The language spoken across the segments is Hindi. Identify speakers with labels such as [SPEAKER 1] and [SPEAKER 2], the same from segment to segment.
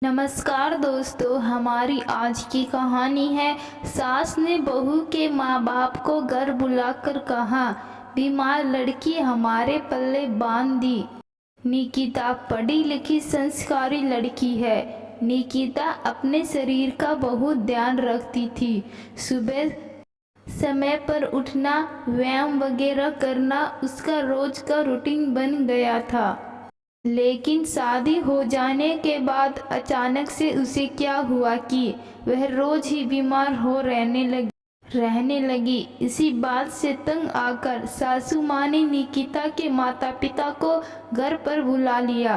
[SPEAKER 1] नमस्कार दोस्तों, हमारी आज की कहानी है सास ने बहू के माँ बाप को घर बुलाकर कहा, बीमार लड़की हमारे पल्ले बांध दी। निकिता पढ़ी लिखी संस्कारी लड़की है। निकिता अपने शरीर का बहुत ध्यान रखती थी। सुबह समय पर उठना, व्यायाम वगैरह करना उसका रोज का रूटीन बन गया था। लेकिन शादी हो जाने के बाद अचानक से उसे क्या हुआ कि वह रोज ही बीमार हो रहने लगी। इसी बात से तंग आकर सासू माँ ने निकिता के माता पिता को घर पर बुला लिया।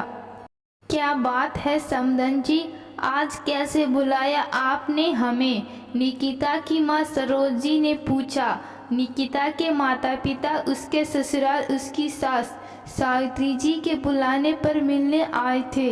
[SPEAKER 1] क्या बात है समधन जी, आज कैसे बुलाया आपने हमें? निकिता की माँ सरोजी ने पूछा। निकिता के माता पिता उसके ससुराल उसकी सास सावित्री जी के बुलाने पर मिलने आए थे।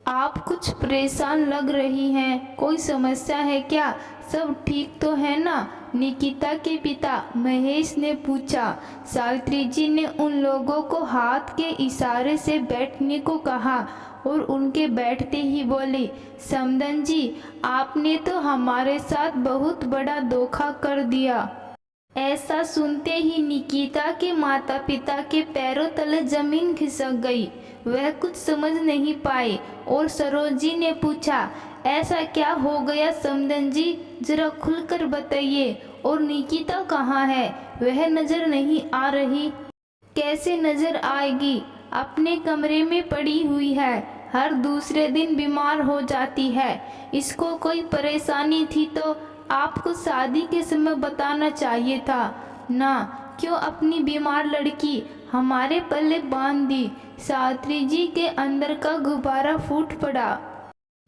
[SPEAKER 1] आप कुछ परेशान लग रही हैं, कोई समस्या है क्या? सब ठीक तो है ना? निकिता के पिता महेश ने पूछा। सावित्री जी ने उन लोगों को हाथ के इशारे से बैठने को कहा और उनके बैठते ही बोली, समधन जी, आपने तो हमारे साथ बहुत बड़ा धोखा कर दिया। ऐसा सुनते ही निकिता के माता पिता के पैरों तले जमीन खिसक गई। वह कुछ समझ नहीं पाए और सरोजी ने पूछा, ऐसा क्या हो गया समधन जी, जरा खुलकर बताइए। और निकिता कहाँ है? वह नजर नहीं आ रही। कैसे नजर आएगी? अपने कमरे में पड़ी हुई है, हर दूसरे दिन बीमार हो जाती है। इसको कोई परेशानी थी तो आपको शादी के समय बताना चाहिए था ना। क्यों अपनी बीमार लड़की हमारे पल्ले बांध दी? सावित्री जी के अंदर का गुब्बारा फूट पड़ा।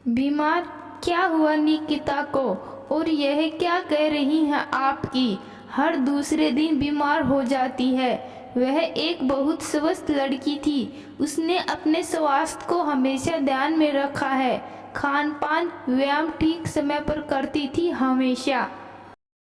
[SPEAKER 1] बीमार? क्या हुआ निकिता को? और यह क्या कह रही हैं आपकी? हर दूसरे दिन बीमार हो जाती है। वह एक बहुत स्वस्थ लड़की थी। उसने अपने स्वास्थ्य को हमेशा ध्यान में रखा है। खान पान व्यायाम ठीक समय पर करती थी हमेशा।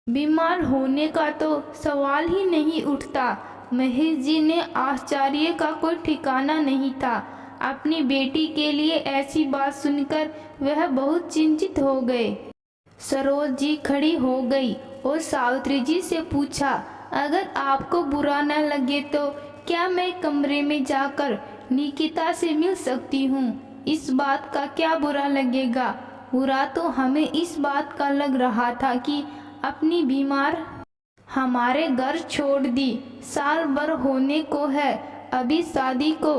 [SPEAKER 1] बीमार होने का तो सवाल ही नहीं उठता। महेश जी ने आश्चर्य का कोई ठिकाना नहीं था। अपनी बेटी के लिए ऐसी बात सुनकर वह बहुत चिंतित हो गए। सरोज जी खड़ी हो गई और सावित्री जी से पूछा, अगर आपको बुरा न लगे तो क्या मैं कमरे में जाकर निकिता से मिल सकती हूँ? इस बात का क्या बुरा लगेगा? बुरा तो हमें इस बात का लग रहा था कि अपनी बीमार हमारे घर छोड़ दी। साल भर होने को है अभी शादी को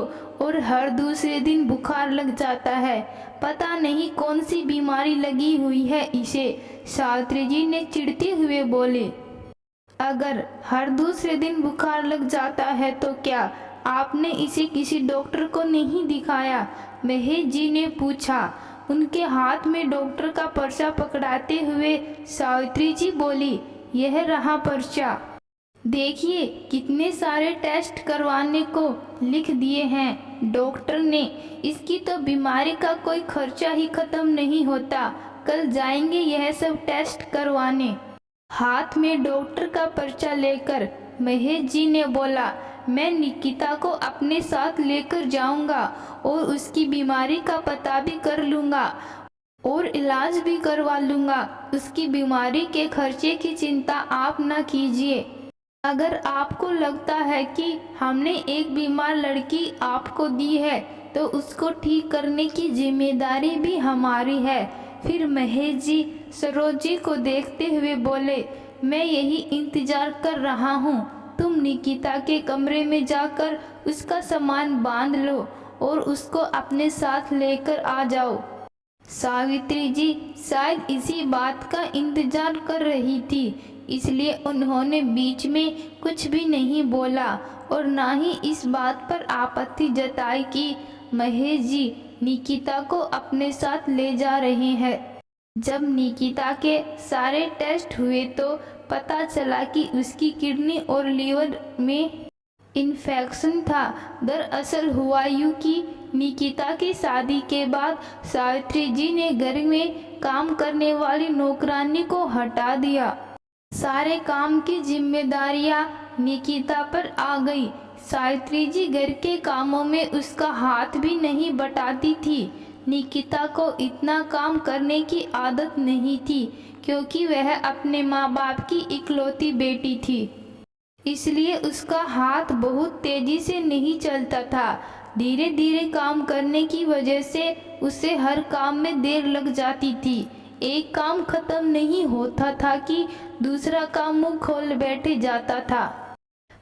[SPEAKER 1] और हर दूसरे दिन बुखार लग जाता है। पता नहीं कौन सी बीमारी लगी हुई है इसे। सावित्री जी ने चिढ़ते हुए बोले, अगर हर दूसरे दिन बुखार लग जाता है तो क्या आपने इसे किसी डॉक्टर को नहीं दिखाया? महेश जी ने पूछा। उनके हाथ में डॉक्टर का पर्चा पकड़ाते हुए सावित्री जी बोली, यह रहा पर्चा, देखिए कितने सारे टेस्ट करवाने को लिख दिए हैं डॉक्टर ने। इसकी तो बीमारी का कोई खर्चा ही खत्म नहीं होता। कल जाएंगे यह सब टेस्ट करवाने। हाथ में डॉक्टर का पर्चा लेकर महेश जी ने बोला, मैं निकिता को अपने साथ लेकर जाऊंगा और उसकी बीमारी का पता भी कर लूंगा और इलाज भी करवा लूंगा। उसकी बीमारी के खर्चे की चिंता आप न कीजिए। अगर आपको लगता है कि हमने एक बीमार लड़की आपको दी है तो उसको ठीक करने की जिम्मेदारी भी हमारी है। फिर महेश जी सरोज जी को देखते हुए बोले, मैं यही इंतजार कर रहा हूँ। तुम निकिता के कमरे में जाकर उसका सामान बांध लो और उसको अपने साथ लेकर आ जाओ। सावित्री जी शायद इसी बात का इंतजार कर रही थी, इसलिए उन्होंने बीच में कुछ भी नहीं बोला और ना ही इस बात पर आपत्ति जताई कि महेश जी निकिता को अपने साथ ले जा रहे हैं। जब निकिता के सारे टेस्ट हुए तो पता चला कि उसकी किडनी और लीवर में इन्फेक्शन था। दरअसल हुआ यूं कि निकिता की शादी के बाद सावित्री जी ने घर में काम करने वाली नौकरानी को हटा दिया। सारे काम की जिम्मेदारियां निकिता पर आ गई। सावित्री जी घर के कामों में उसका हाथ भी नहीं बटाती थी। निकिता को इतना काम करने की आदत नहीं थी, क्योंकि वह अपने माँ बाप की इकलौती बेटी थी। इसलिए उसका हाथ बहुत तेजी से नहीं चलता था। धीरे धीरे काम करने की वजह से उसे हर काम में देर लग जाती थी। एक काम खत्म नहीं होता था कि दूसरा काम मुंह खोल बैठे जाता था,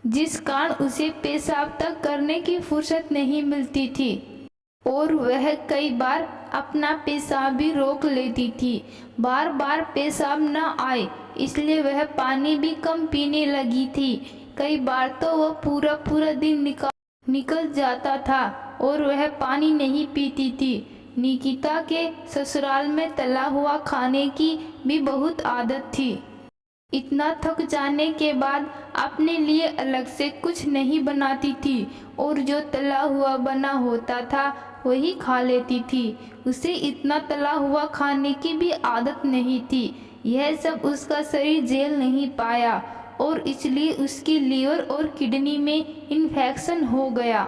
[SPEAKER 1] जिस कारण उसे पेशाब तक करने की फुर्सत नहीं मिलती थी और वह कई बार अपना पेशाब भी रोक लेती थी। बार बार पेशाब न आए इसलिए वह पानी भी कम पीने लगी थी। कई बार तो वह पूरा पूरा दिन निकल जाता था और वह पानी नहीं पीती थी। निकिता के ससुराल में तला हुआ खाने की भी बहुत आदत थी। इतना थक जाने के बाद अपने लिए अलग से कुछ नहीं बनाती थी और जो तला हुआ बना होता था वही खा लेती थी। उसे इतना तला हुआ खाने की भी आदत नहीं थी। यह सब उसका शरीर झेल नहीं पाया और इसलिए उसकी लीवर और किडनी में इन्फेक्शन हो गया।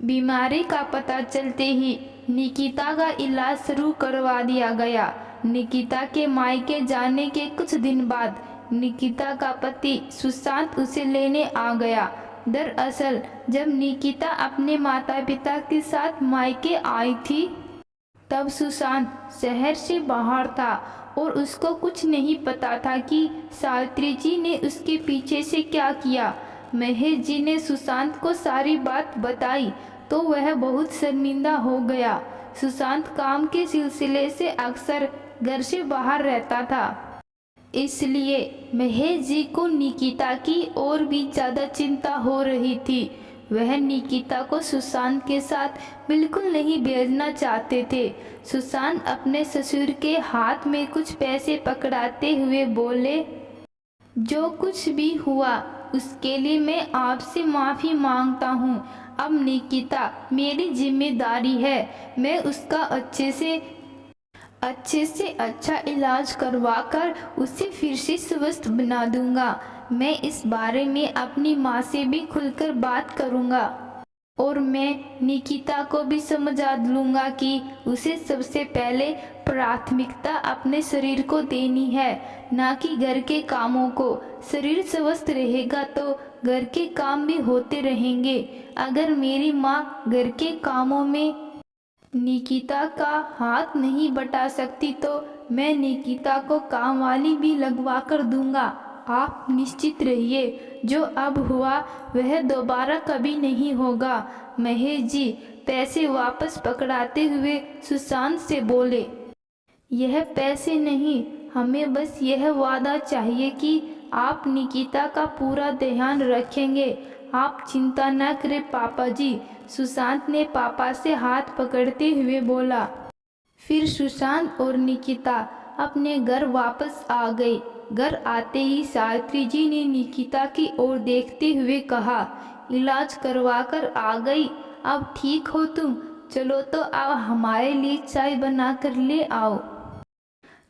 [SPEAKER 1] बीमारी का पता चलते ही निकिता का इलाज शुरू करवा दिया गया। निकिता के मायके जाने के कुछ दिन बाद निकिता का पति सुशांत उसे लेने आ गया। दरअसल जब निकिता अपने माता पिता के साथ मायके आई थी तब सुशांत शहर से बाहर था और उसको कुछ नहीं पता था कि सावित्री जी ने उसके पीछे से क्या किया। महेश जी ने सुशांत को सारी बात बताई तो वह बहुत शर्मिंदा हो गया। सुशांत काम के सिलसिले से अक्सर घर से बाहर रहता था, इसलिए महेश जी को निकिता की और भी ज़्यादा चिंता हो रही थी। वह निकिता को सुशांत के साथ बिल्कुल नहीं भेजना चाहते थे। सुशांत अपने ससुर के हाथ में कुछ पैसे पकड़ाते हुए बोले, जो कुछ भी हुआ उसके लिए मैं आपसे माफ़ी मांगता हूँ। अब निकिता मेरी जिम्मेदारी है। मैं उसका अच्छे से अच्छा इलाज करवाकर उसे फिर से स्वस्थ बना दूंगा। मैं इस बारे में अपनी माँ से भी खुलकर बात करूंगा और मैं निकिता को भी समझा लूंगा कि उसे सबसे पहले प्राथमिकता अपने शरीर को देनी है, ना कि घर के कामों को। शरीर स्वस्थ रहेगा तो घर के काम भी होते रहेंगे। अगर मेरी माँ घर के कामों में निकिता का हाथ नहीं बटा सकती तो मैं निकिता को काम वाली भी लगवा कर दूंगा। आप निश्चित रहिए, जो अब हुआ वह दोबारा कभी नहीं होगा। महेश जी पैसे वापस पकड़ाते हुए सुशांत से बोले, यह पैसे नहीं, हमें बस यह वादा चाहिए कि आप निकिता का पूरा ध्यान रखेंगे। आप चिंता न करें पापा जी। सुशांत ने पापा से हाथ पकड़ते हुए बोला। फिर सुशांत और निकिता अपने घर वापस आ गए। घर आते ही सावित्री जी ने निकिता की ओर देखते हुए कहा, इलाज करवाकर आ गई, अब ठीक हो तुम? चलो तो अब हमारे लिए चाय बना कर ले आओ।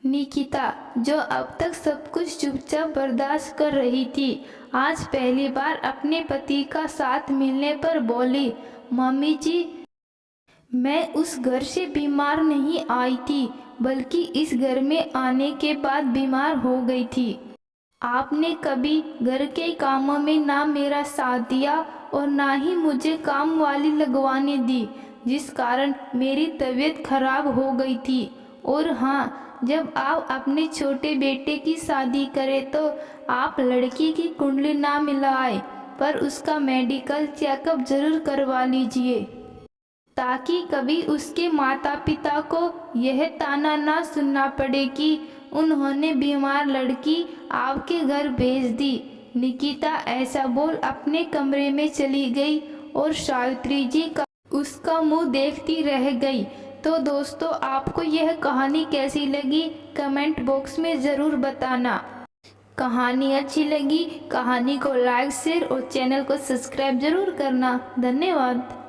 [SPEAKER 1] निकिता, जो अब तक सब कुछ चुपचाप बर्दाश्त कर रही थी, आज पहली बार अपने पति का साथ मिलने पर बोली, मम्मी जी, मैं उस घर से बीमार नहीं आई थी, बल्कि इस घर में आने के बाद बीमार हो गई थी। आपने कभी घर के कामों में ना मेरा साथ दिया और ना ही मुझे काम वाली लगवाने दी, जिस कारण मेरी तबीयत खराब हो गई थी। और हाँ, जब आप अपने छोटे बेटे की शादी करें तो आप लड़की की कुंडली ना मिलाएं, पर उसका मेडिकल चेकअप जरूर करवा लीजिए, ताकि कभी उसके माता पिता को यह ताना ना सुनना पड़े कि उन्होंने बीमार लड़की आपके घर भेज दी। निकिता ऐसा बोल अपने कमरे में चली गई और सावित्री जी का उसका मुंह देखती रह गई। तो दोस्तों, आपको यह कहानी कैसी लगी कमेंट बॉक्स में ज़रूर बताना। कहानी अच्छी लगी, कहानी को लाइक शेयर और चैनल को सब्सक्राइब जरूर करना। धन्यवाद।